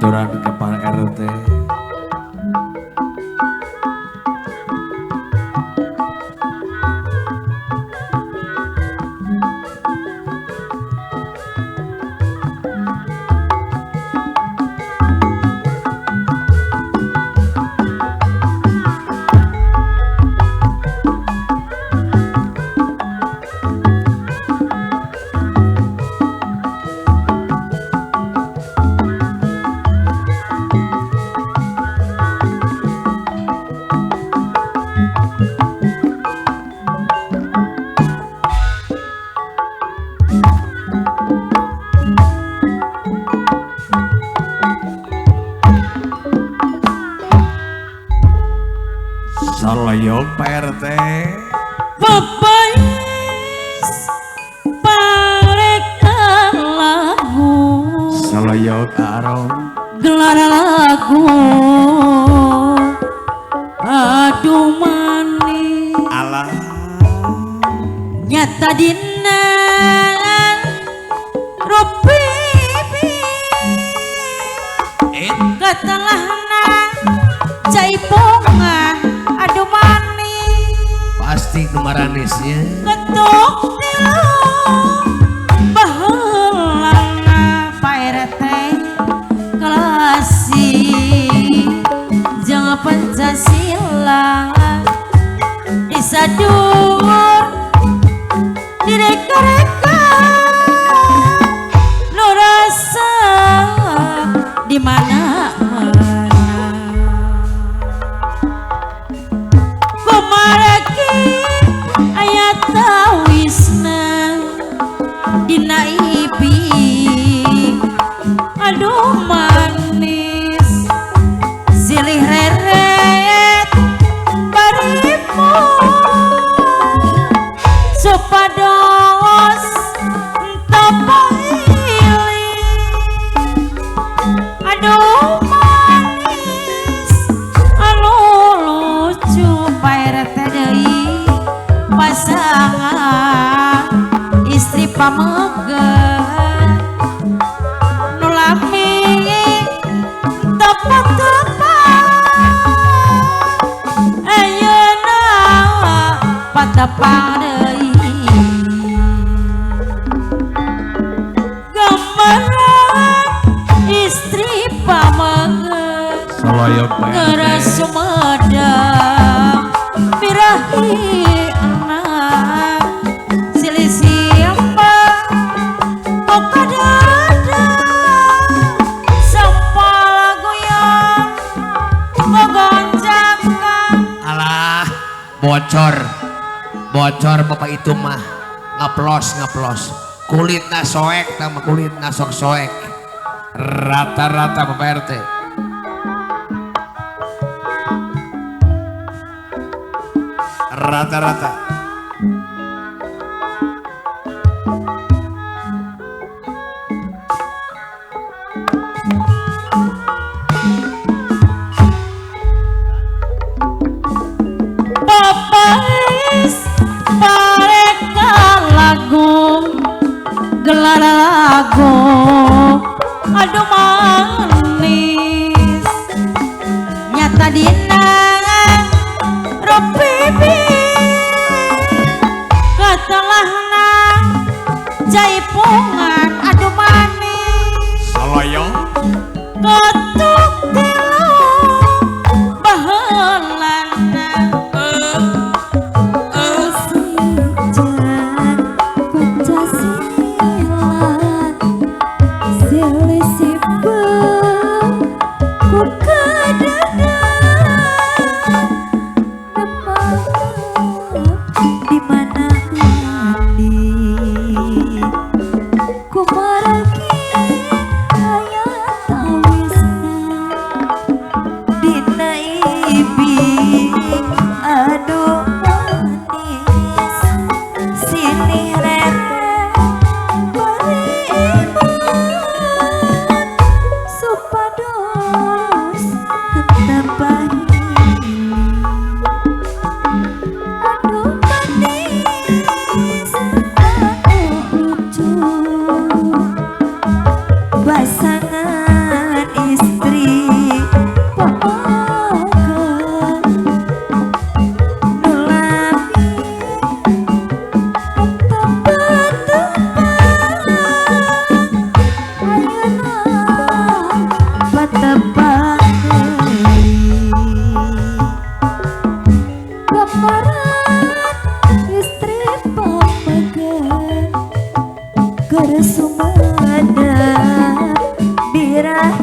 aturan kepala RT. Salayong Pak RT. Papais parekan lagu Salayong Arong. gelar lagu aduh manis Alah nyata dina rupipi katalahna jaipongan aduh manis pasti kemaranisnya. ketuk tilu baheulana Pak RT klasik jeung Pancasila disadur direka-reka nu rasa di mana-mana kumareki aya tawisna dina ibi aduh manis silih reret barimu supados tapaili aduh manis anu lucu Pak RT deui pasangan istri pamegat nu lami tepak-tepak ayeuna patapang deui gambaran istri pamegat Salayong Pak RT. geras sumedang birahi anak silih siapa boga dada sampal goyang gogonjakan Alah bocor bapak itu mah ngeplos kulitna soek sama kulitna sok soek rata-rata bapak RT. Rata-rata papais parekan lagu gelar lagu aduh manis nyata dina rupipi katalahna jaipongan aduh manis Salayong ketuk tilu baheulana Pancasila silih istri papagan kersumana birahi